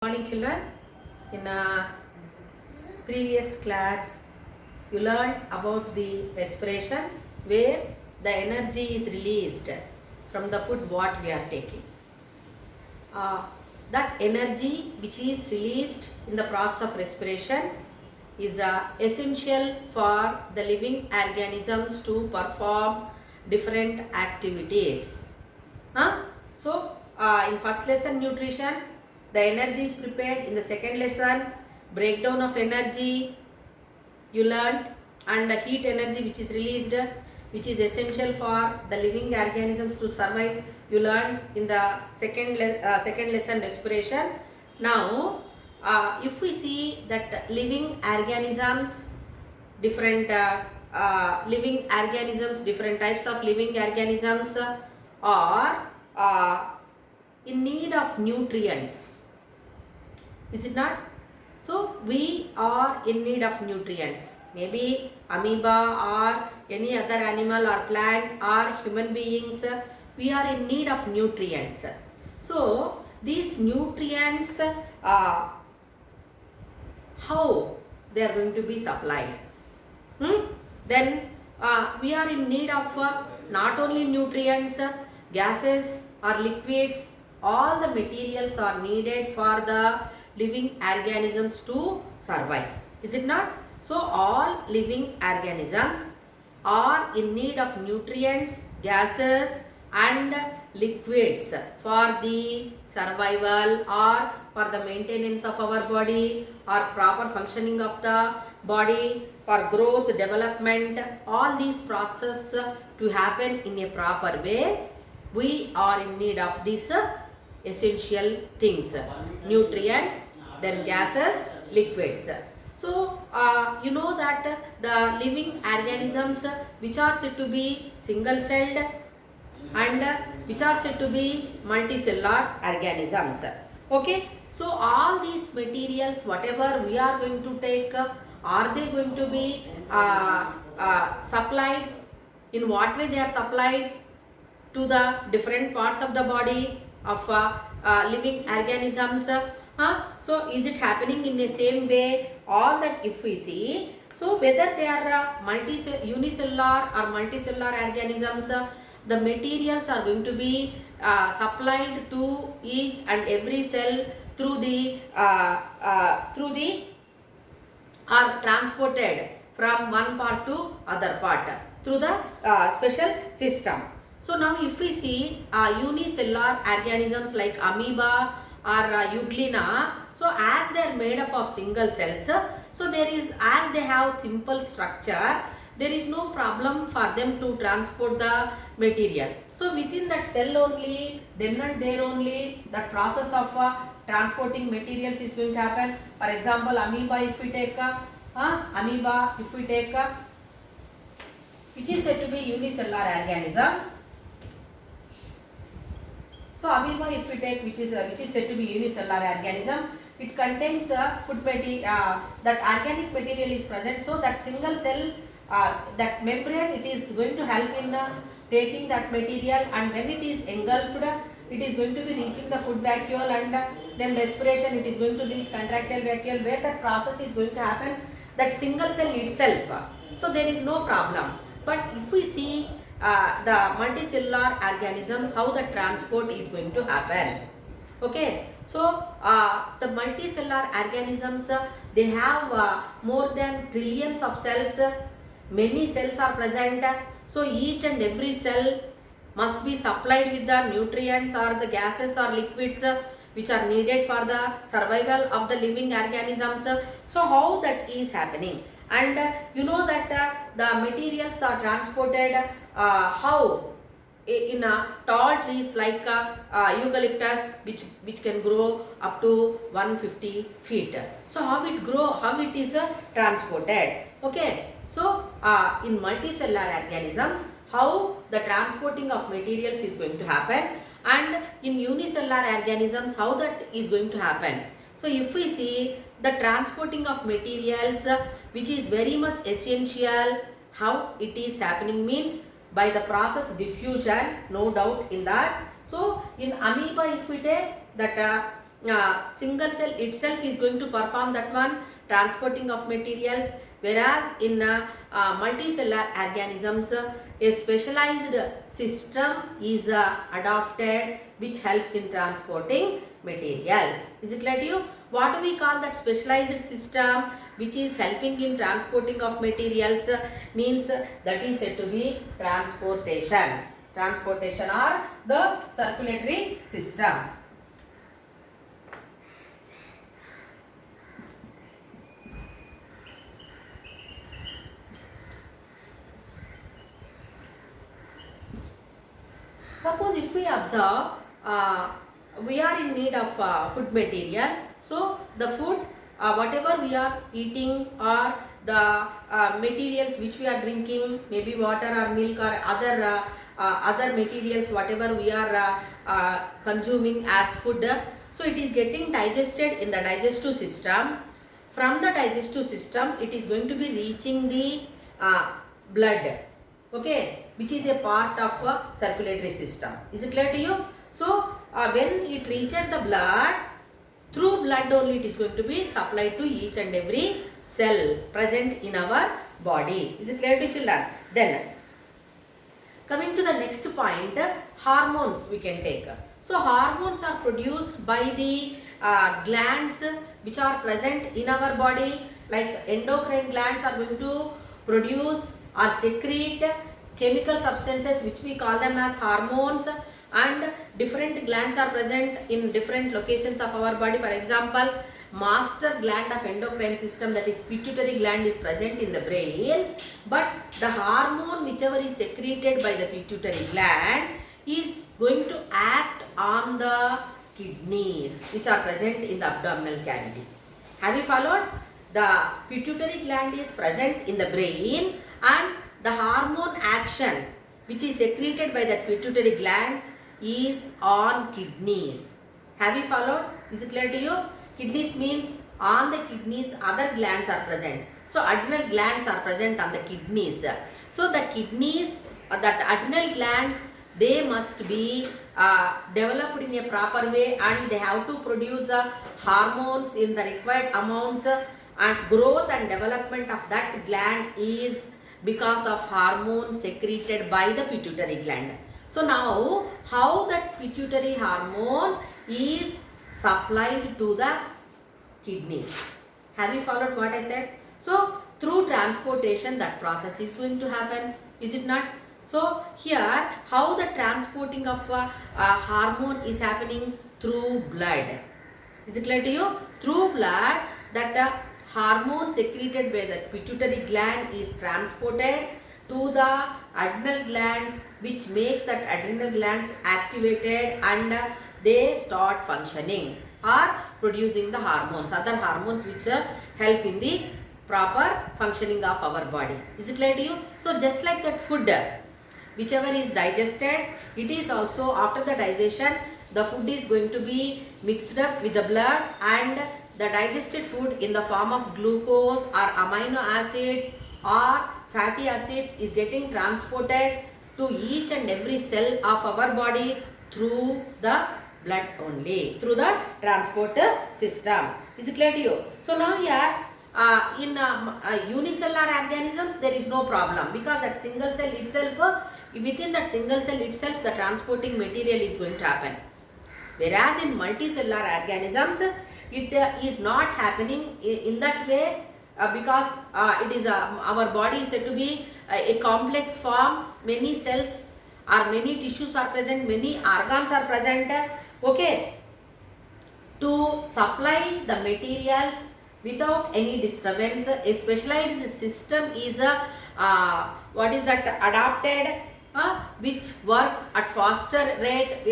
Morning children. In a previous class you learned about the respiration where the energy is released from the food what we are taking. That energy which is released in the process of respiration is essential for the living organisms to perform different activities. So in first lesson nutrition, the energy is prepared. In the second lesson, breakdown of energy you learned, and the heat energy which is released, which is essential for the living organisms to survive, you learned in the second lesson respiration. Now if we see that living organisms, different different types of living organisms are in need of nutrients, is it not? So we are in need of nutrients. Maybe amoeba or any other animal or plant or human beings, we are in need of nutrients. So these nutrients, how they are going to be supplied? Then we are in need of not only nutrients, gases or liquids. All the materials are needed for the living organisms to survive, is it not? So all living organisms are in need of nutrients, gases and liquids for the survival or for the maintenance of our body or proper functioning of the body, for growth, development. All these processes to happen in a proper way, we are in need of these essential things: nutrients, then gases, liquids. So you know that the living organisms which are said to be single celled and which are said to be multicellular organisms. Okay, so all these materials whatever we are going to take, are they going to be supplied? In what way they are supplied to the different parts of the body of living organisms? So is it happening in the same way? All that if we see, so whether they are unicellular or multicellular organisms, the materials are going to be supplied to each and every cell through the are transported from one part to other part through the special system. So now if we see unicellular organisms like amoeba or euglena, so as they are made up of single cells, so there is, as they have simple structure, there is no problem for them to transport the material. So within that cell only, then and there only, the process of transporting materials is going to happen. For example, amoeba if we take which is said to be unicellular organism. So amoeba if we take which is said to be unicellular organism, it contains food material, that organic material is present. So that single cell, that membrane, it is going to help in taking that material, and when it is engulfed, it is going to be reaching the food vacuole, and then respiration, it is going to reach contractile vacuole, where that process is going to happen, that single cell itself. So there is no problem. But if we see the multicellular organisms, how the transport is going to happen? Okay, so the multicellular organisms, they have more than trillions of cells. Many cells are present. So each and every cell must be supplied with the nutrients or the gases or liquids which are needed for the survival of the living organisms. So how that is happening? And you know that the materials are transported how? In tall trees like eucalyptus, which can grow up to 150 feet. So how it is transported? Okay, so in multicellular organisms, how the transporting of materials is going to happen, and in unicellular organisms, how that is going to happen. So if we see the transporting of materials, which is very much essential, how it is happening means by the process diffusion, no doubt in that. So in amoeba if we take that single cell itself is going to perform that one transporting of materials, whereas in multicellular organisms a specialized system is adopted which helps in transporting materials. Is it clear to you? What do we call that specialized system which is helping in transporting of materials? Means that is said to be transportation. Transportation or the circulatory system. Suppose if we observe, we are in need of food material. So the food, whatever we are eating or the materials which we are drinking, maybe water or milk or other materials, whatever we are consuming as food. So it is getting digested in the digestive system. From the digestive system, it is going to be reaching the blood. Okay, which is a part of a circulatory system. Is it clear to you? So when it reaches the blood, through blood only it is going to be supplied to each and every cell present in our body. Is it clear to children? Then coming to the next point, hormones we can take. So hormones are produced by the glands which are present in our body, like endocrine glands are going to produce or secrete chemical substances which we call them as hormones, and different glands are present in different locations of our body. For example, master gland of endocrine system, that is pituitary gland, is present in the brain, but the hormone whichever is secreted by the pituitary gland is going to act on the kidneys which are present in the abdominal cavity. Have you followed? The pituitary gland is present in the brain, and the hormone action which is secreted by that pituitary gland is on kidneys. Have you followed? Is it clear to you? Kidneys means on the kidneys other glands are present. So adrenal glands are present on the kidneys. So the kidneys, that adrenal glands, they must be developed in a proper way, and they have to produce hormones in the required amounts, and growth and development of that gland is because of hormones secreted by the pituitary gland. So now how that pituitary hormone is supplied to the kidneys? Have you followed what I said? So through transportation that process is going to happen, is it not? So here how the transporting of hormone is happening? Through blood. Is it clear to you? Through blood, that hormone secreted by the pituitary gland is transported to the adrenal glands, which makes that adrenal glands activated, and they start functioning or producing the hormones, other hormones which help in the proper functioning of our body. Is it clear to you? So just like that food, whichever is digested, it is also after the digestion, the food is going to be mixed up with the blood, and the digested food in the form of glucose or amino acids or fatty acids is getting transported to each and every cell of our body through the blood only, through the transport system. Is it clear to you? So now here in unicellular organisms there is no problem, because that single cell itself, within that single cell itself the transporting material is going to happen. Whereas in multicellular organisms it is not happening in that way, because it is our body is said to be a complex form. Many cells or many tissues are present, many organs are present. Okay, to supply the materials without any disturbance, a specialized system is what is that adapted, which work at faster rate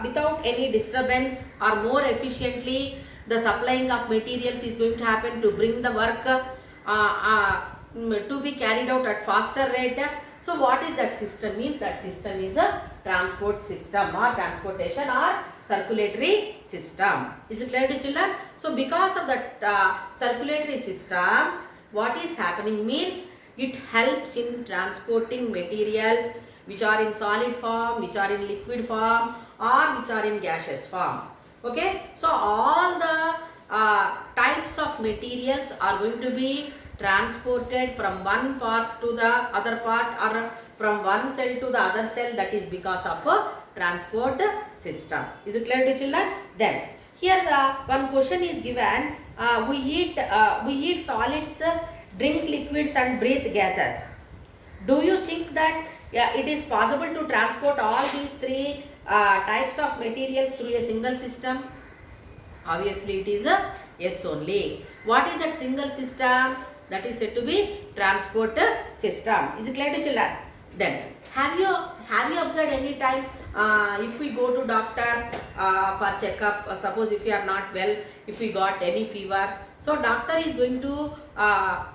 without any disturbance, or more efficiently the supplying of materials is going to happen to bring the work to be carried out at faster rate. So what is that system? Means that system is a transport system or transportation or circulatory system. Is it clear to children? So because of that circulatory system, what is happening means it helps in transporting materials which are in solid form, which are in liquid form, or which are in gaseous form. Okay, so all the types of materials are going to be transported from one part to the other part, or from one cell to the other cell. That is because of a transport system. Is it clear to children? Then here one question is given. We eat solids, drink liquids, and breathe gases. Do you think that it is possible to transport all these three types of materials through a single system? Obviously, it is a yes only. What is that single system? That is said to be transport system. Is it clear to children? Then have you observed any time if we go to doctor for checkup? Suppose if you are not well, if we got any fever, so doctor is going to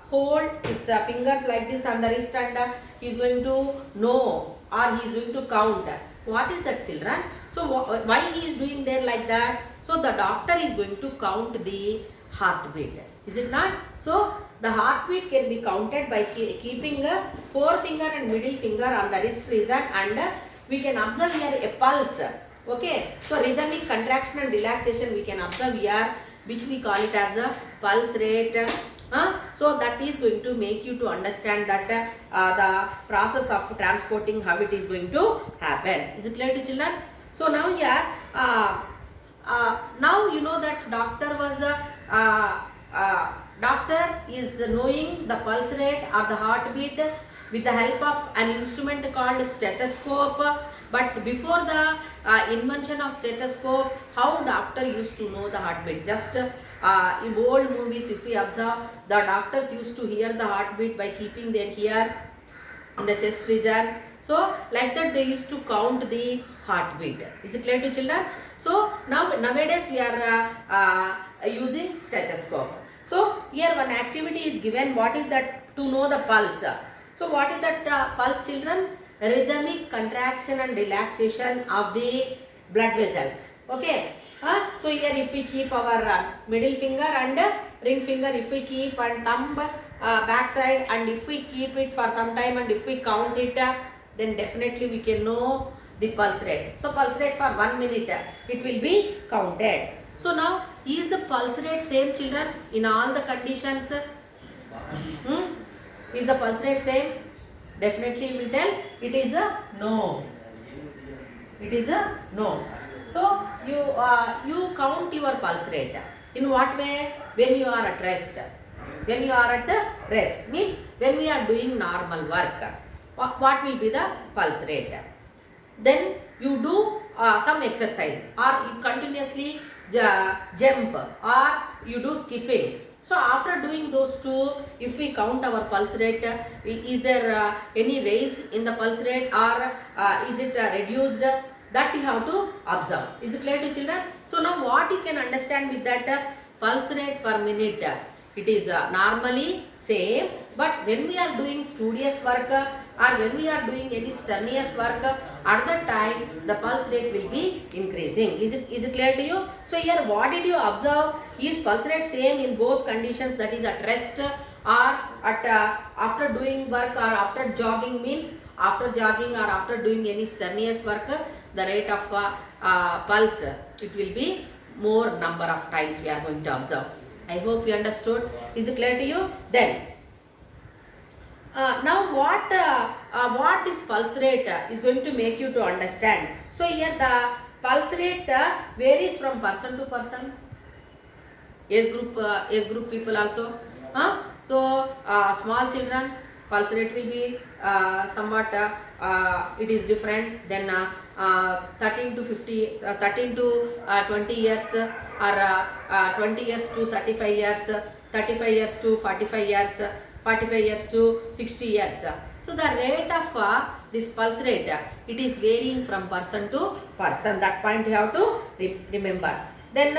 hold his fingers like this on the wrist, and he is going to know, or he is going to count. What is that, children? So why he is doing there like that? So the doctor is going to count the heartbeat. Is it not? So the heartbeat can be counted by keeping a forefinger and middle finger on the wrist region, and we can observe here a pulse. Okay. So rhythmic contraction and relaxation we can observe here, which we call it as a pulse rate. So that is going to make you to understand that the process of transporting, how it is going to happen. Is it clear to children? So now here, now you know that doctor is knowing the pulse rate or the heartbeat with the help of an instrument called stethoscope. But before the invention of stethoscope, how doctor used to know the heartbeat? Just in old movies, if we observe, the doctors used to hear the heartbeat by keeping their ear in the chest region. So like that they used to count the heartbeat. Is it clear to children? So nowadays we are using stethoscope. So here one activity is given. What is that? To know the pulse. So what is that pulse, children? Rhythmic contraction and relaxation of the blood vessels. Okay. So here if we keep our middle finger and ring finger, if we keep and thumb backside, and if we keep it for some time, and if we count it, then definitely we can know the pulse rate. So pulse rate for 1 minute, it will be counted. So now, is the pulse rate same, children, in all the conditions? Is the pulse rate same? Definitely you will tell it is a no. It is a no. So you count your pulse rate. In what way? When you are at rest. When you are at rest means when we are doing normal work. What will be the pulse rate? Then you do some exercise, or you continuously jump, or you do skipping. So after doing those two, if we count our pulse rate, is there any raise in the pulse rate, or is it reduced? That you have to observe. Is it clear to children? So now what you can understand with that pulse rate per minute, it is normally same, but when we are doing studious work, or when we are doing any strenuous work, at that time the pulse rate will be increasing. Is it clear to you? So here what did you observe? Is pulse rate same in both conditions, that is at rest or at after doing work, or after jogging? Means after jogging or after doing any strenuous work, the rate of pulse, it will be more number of times we are going to observe. I hope you understood. Is it clear to you? Then now what this pulse rate is going to make you to understand. So here the pulse rate varies from person to person, age group people also. So small children, pulse rate will be somewhat it is different. Then 13 to 20 years, or 20 years to 35 years, 35 years to 45 years, 45 years to 60 years. So the rate of this pulse rate, it is varying from person to person. That point you have to remember. Then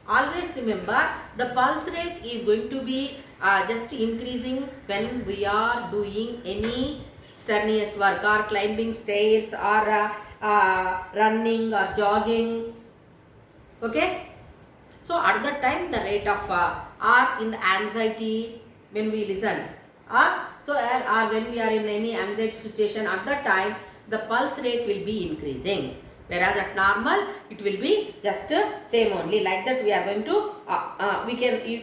always remember, the pulse rate is going to be just increasing when we are doing any strenuous work, or climbing stairs, or running or jogging. Okay. So at that time the rate of or in the anxiety, when we listen, or when we are in any anxiety situation, at that time the pulse rate will be increasing. Whereas at normal it will be just same only. Like that we are going to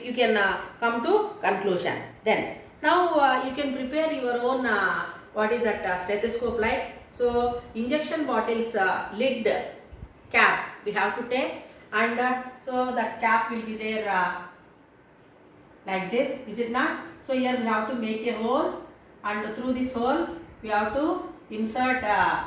you can come to conclusion. Then now you can prepare your own what is that stethoscope like. So injection bottles lid cap we have to take, and so that cap will be there like this, is it not? So here we have to make a hole, and through this hole we have to insert a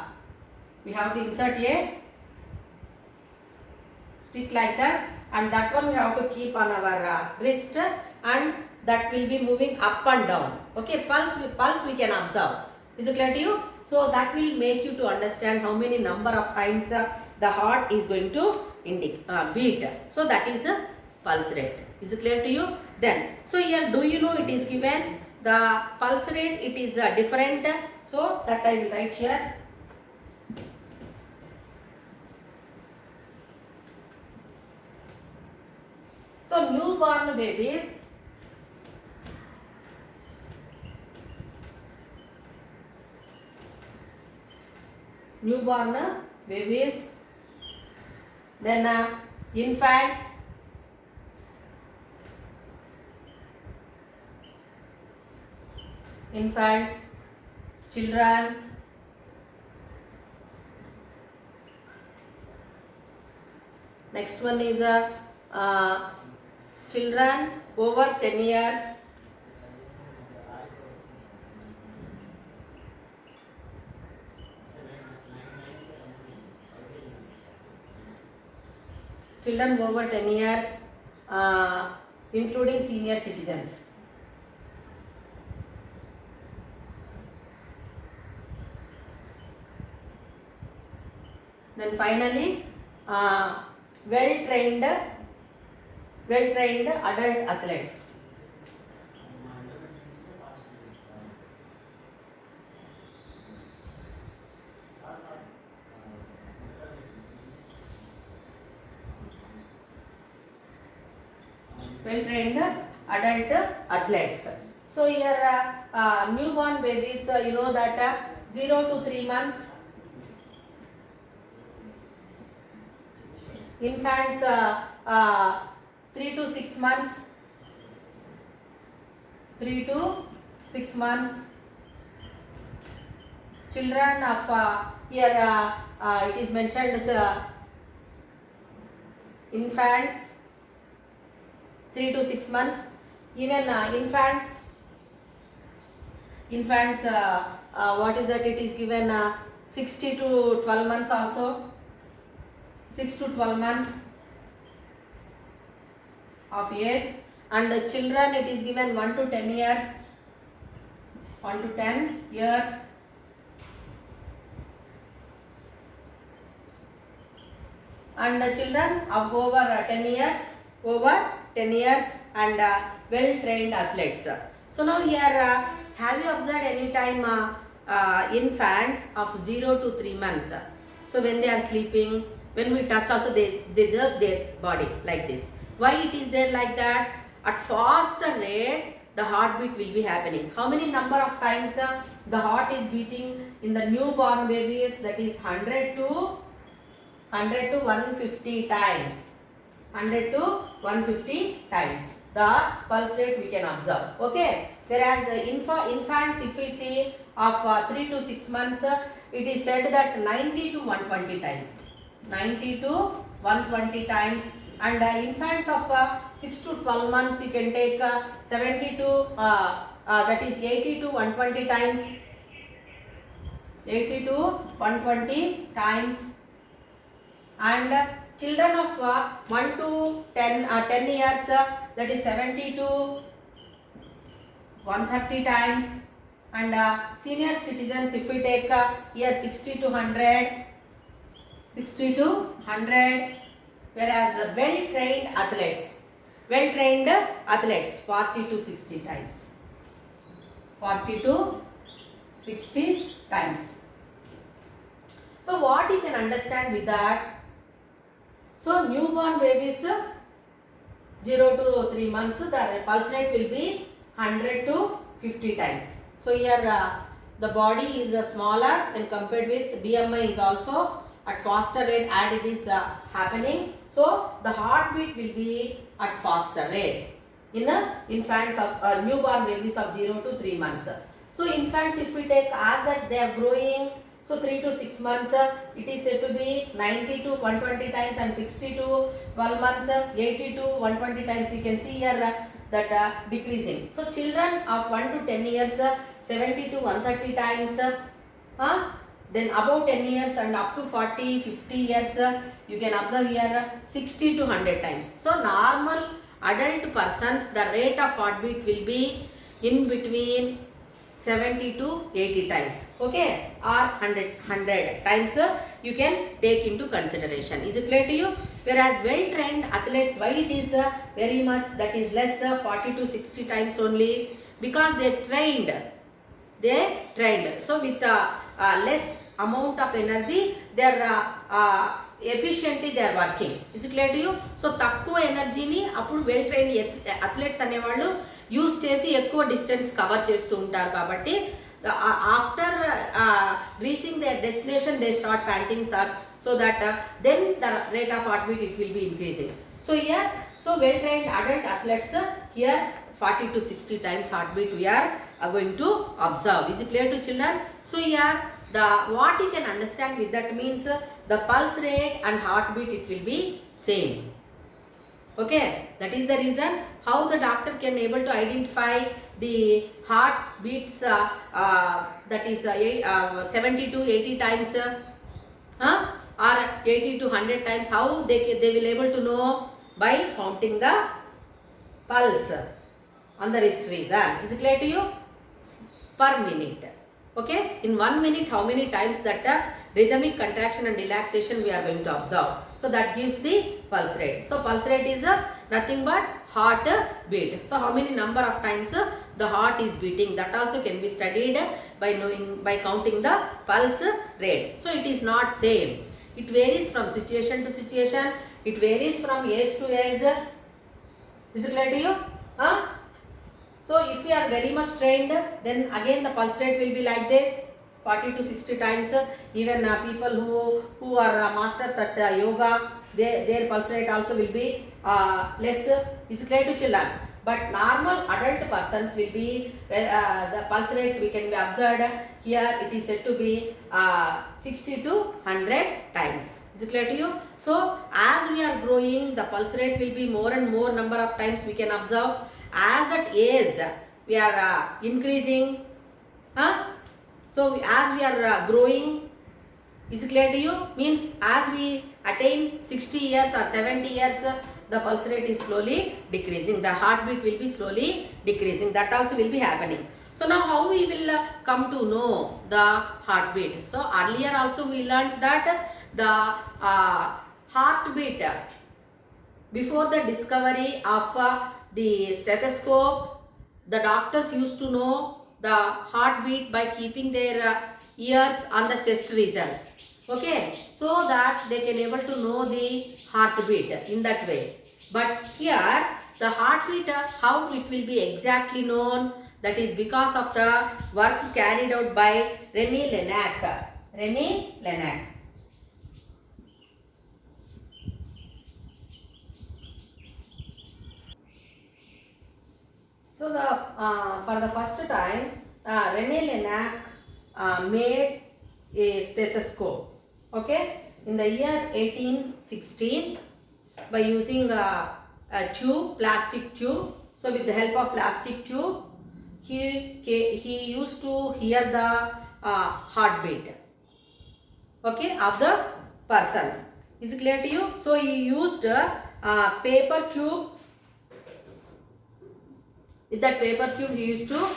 stick like that, and that one we have to keep on our wrist, and that will be moving up and down. Okay, pulse we can observe. Is it clear to you? So that will make you to understand how many number of times the heart is going to beat. So that is a pulse rate. Is it clear to you? Then, so here do you know it is given the pulse rate, it is different. So that I will write here. So newborn babies, then infants, children, next one is children over 10 years, including senior citizens. Then finally well trained adult athletes. So here newborn babies, you know that 0 to 3 months, infants 3 to 6 months, children of here it is mentioned as infants 3 to 6 months, even infants what is that, it is given 60 to 12 months also, 6 to 12 months of age, and children it is given 1 to 10 years, and children of over 10 years, and well trained athletes. So now here have you observed any time infants of 0 to 3 months? So when they are sleeping, when we touch also they jerk their body like this. Why it is there like that? At faster rate the heartbeat will be happening. How many number of times the heart is beating in the newborn babies? That is 100 to 150 times. 100 to 150 times the pulse rate we can observe. Okay. Whereas infants, if we see of 3 to 6 months, it is said that 90 to 120 times. 90 to 120 times, and infants of 6 to 12 months you can take 70 to that is 80 to 120 times, 80 to 120 times, and children of 1 to 10 years that is 70 to 130 times, and senior citizens if we take here 60 to 100, whereas well trained athletes 40 to 60 times, 40 to 60 times. So what you can understand with that? So newborn babies 0 to 3 months, the pulse rate will be 100 to 50 times. So here the body is smaller when compared with BMI is also at faster rate and it is happening. So the heartbeat will be at faster rate in infants of newborn babies of 0 to 3 months. So infants, if we take as that they are growing, so 3 to 6 months, it is said to be 90 to 120 times, and 60 to 12 months, 80 to 120 times. You can see here that decreasing. So children of 1 to 10 years, 70 to 130 times, then above 10 years and up to 40, 50 years, you can observe here 60 to 100 times. So normal adult persons, the rate of heartbeat will be in between 70 to 80 times, okay, or 100 times you can take into consideration. Is it clear to you? Whereas well trained athletes, why it is very much, that is less, 40 to 60 times only, because they trained. So with less amount of energy, they are efficiently they are working. Is it clear to you? So తక్కువ ఎనర్జీని అప్పుడు well trained athletes అనేవాళ్ళు use చేసి ఎక్కువ distance cover చేస్తూ ఉంటారు. కాబట్టి after reaching their destination they start panting, sir, so that then the rate of heartbeat it will be increasing. So here, so well trained adult athletes, here 40 to 60 times heartbeat we are going to observe. Is it clear to children? So here the what you can understand with that means the pulse rate and heartbeat it will be same. Okay, that is the reason how the doctor can able to identify the heartbeats that is 70 to 80 times or 80 to 100 times. How they will able to know? By counting the pulse on the wrist region. Is it clear to you? Per minute. Okay, in 1 minute how many times that rhythmic contraction and relaxation we are going to observe. So that gives the pulse rate. So pulse rate is nothing but heart beat. So how many number of times the heart is beating, that also can be studied by counting the pulse rate. So it is not same. It varies from situation to situation. It varies from age to age. Is it clear to you? So if we are very much trained, then again the pulse rate will be like this, 40 to 60 times. Even people who are masters at yoga, their pulse rate also will be less. Is it clear to children? But normal adult persons will be the pulse rate we can be observed here. It is said to be 60 to 100 times. Is it clear to you? So as we are growing, the pulse rate will be more and more number of times we can observe. As that age we are increasing, so as we are growing, is it clear to you? Means as we attain 60 years or 70 years, the pulse rate is slowly decreasing, the heartbeat will be slowly decreasing. That also will be happening. So now how we will come to know the heartbeat? So earlier also we learned that the heartbeat, before the discovery of the stethoscope, the doctors used to know the heartbeat by keeping their ears on the chest region. Okay, so that they can able to know the heartbeat in that way. But here the heartbeat, how it will be exactly known, that is because of the work carried out by René Laennec. So the for the first time René Laennec made a stethoscope, okay, in the year 1816 by using a tube, plastic tube. So with the help of plastic tube, he used to hear the heartbeat, okay, of the person. Is it clear to you? So he used paper tube. With that paper tube he used to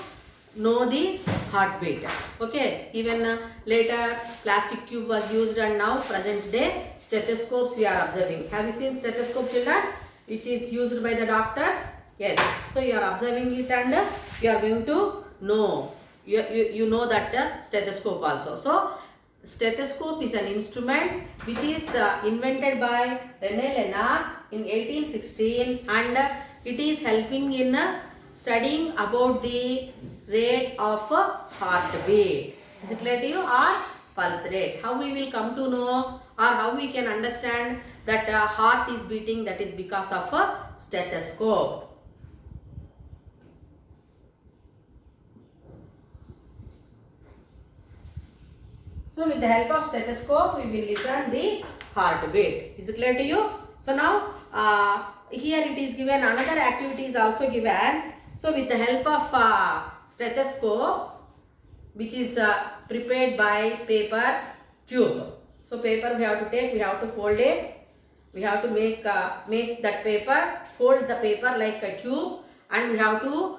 know the heartbeat. Okay, even later plastic tube was used, and now present day stethoscopes we are observing. Have you seen stethoscope, children, which is used by the doctors? Yes. So you are observing it and you are going to know. You know that stethoscope also. So stethoscope is an instrument which is invented by René Laennec in 1816, and it is helping in studying about the rate of heartbeat. Is it clear to you? Or pulse rate. How we will come to know or how we can understand that heart is beating, that is because of a stethoscope. So with the help of stethoscope, we will listen the heartbeat. Is it clear to you? So now here it is given, another activity is also given. So with the help of stethoscope, which is prepared by paper tube. So paper we have to take, we have to fold it. We have to make that paper, fold the paper like a tube, and we have to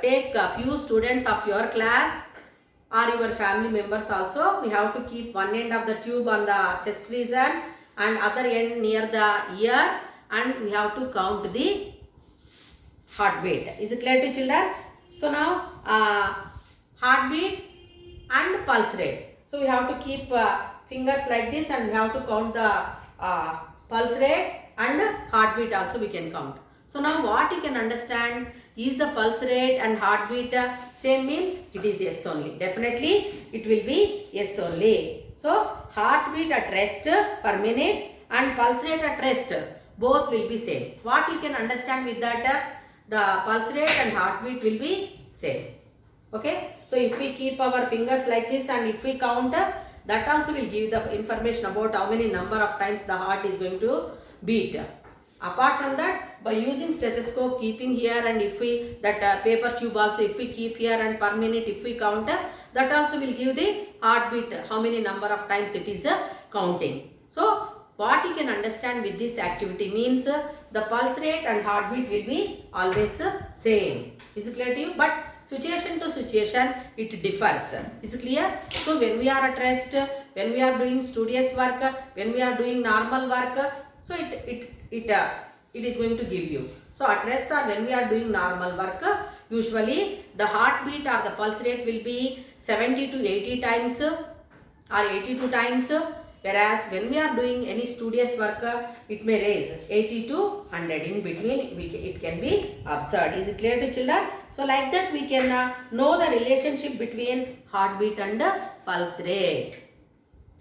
take a few students of your class or your family members also. We have to keep one end of the tube on the chest region and other end near the ear, and we have to count the heartbeat. Is it clear to children? So now heartbeat and pulse rate. So we have to keep fingers like this, and we have to count the pulse rate and heartbeat also we can count. So now what you can understand, is the pulse rate and heartbeat same? Means it is yes only. Definitely it will be yes only. So heartbeat at rest per minute and pulse rate at rest, both will be same. What you can understand with that, the pulse rate and heartbeat will be same. Okay, so if we keep our fingers like this and if we count, that also will give the information about how many number of times the heart is going to beat. Apart from that, by using stethoscope, keeping here, and if we that paper tube also if we keep here, and per minute if we count, that also will give the heartbeat, how many number of times it is counting. So what you can understand with this activity means the pulse rate and heartbeat will be always same. Is it clear to you? But situation to situation it differs. Is it clear? So when we are at rest, when we are doing studious work, when we are doing normal work, so it is going to give you. So at rest or when we are doing normal work, usually the heartbeat or the pulse rate will be 70 to 80 times or 82 times. Whereas when we are doing any studious work, it may raise 80 to 100. In between it can be observed. Is it clear to children? So like that we can know the relationship between heartbeat and pulse rate.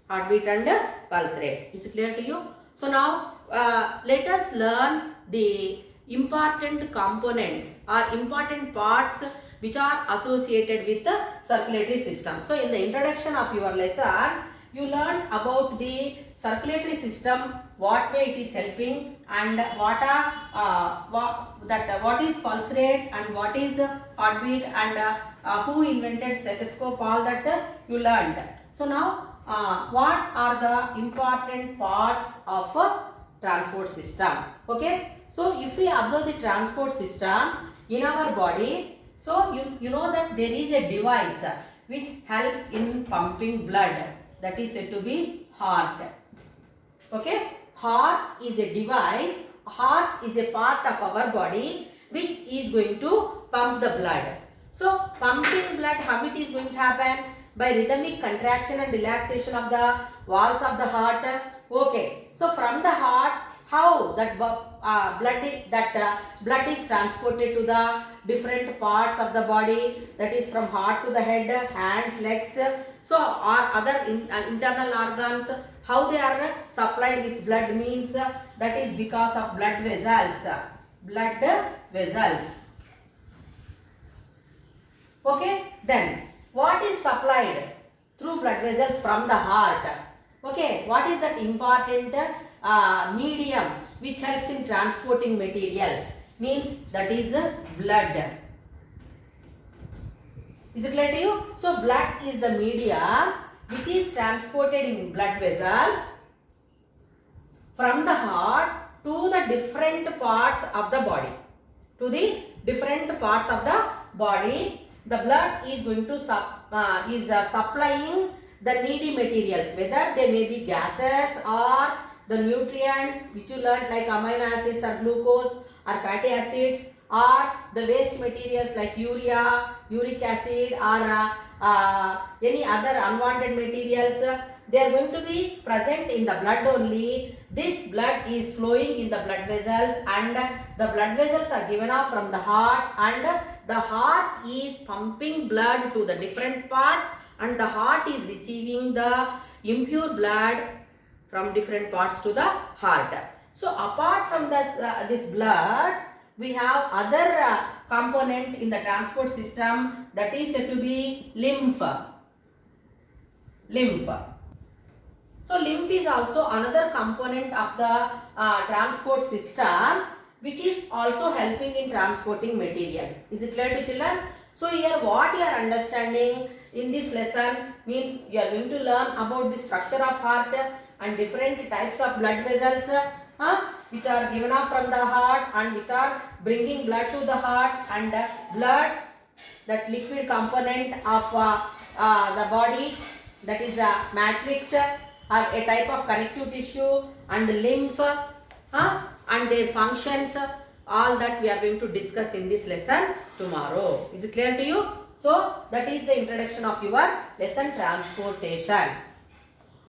Heartbeat and pulse rate. Is it clear to you? So now let us learn the important components or important parts which are associated with the circulatory system. So in the introduction of your lesson, you learned about the circulatory system, what way it is helping, and what is pulse rate and what is heartbeat, and who invented stethoscope, all that you learned. So now what are the important parts of a transport system? Okay, so if we observe the transport system in our body, so you know that there is a device which helps in pumping blood, that is said to be heart. Okay, heart is a device, heart is a part of our body which is going to pump the blood. So pumping blood, how it is going to happen? By rhythmic contraction and relaxation of the walls of the heart. Okay, so from the heart, how that blood is transported to the different parts of the body, that is from heart to the head, hands, legs, so or other internal organs, how they are supplied with blood means that is because of blood vessels. Blood vessels. Okay, then what is supplied through blood vessels from the heart? Okay, what is that important medium which helps in transporting materials? Means that is blood. Is it clear to you? So blood is the medium which is transported in blood vessels from the heart to the different parts of the body. To the different parts of the body, the blood is going to supplying the needy materials, whether they may be gases or the nutrients which you learned like amino acids or glucose or fatty acids, or the waste materials like urea, uric acid, or any other unwanted materials. They are going to be present in the blood only. This blood is flowing in the blood vessels, and the blood vessels are given off from the heart, and the heart is pumping blood to the different parts, and the heart is receiving the impure blood from different parts to the heart. So apart from this blood, we have other component in the transport system, that is said to be lymph. So lymph is also another component of the transport system, which is also helping in transporting materials. Is it clear to children? So here what you are understanding in this lesson means you are going to learn about the structure of heart and different types of blood vessels which are given off from the heart and which are bringing blood to the heart, and blood, that liquid component of the body, that is a matrix or a type of connective tissue, and lymph and their functions, all that we are going to discuss in this lesson tomorrow. Is it clear to you? So that is the introduction of your lesson transportation.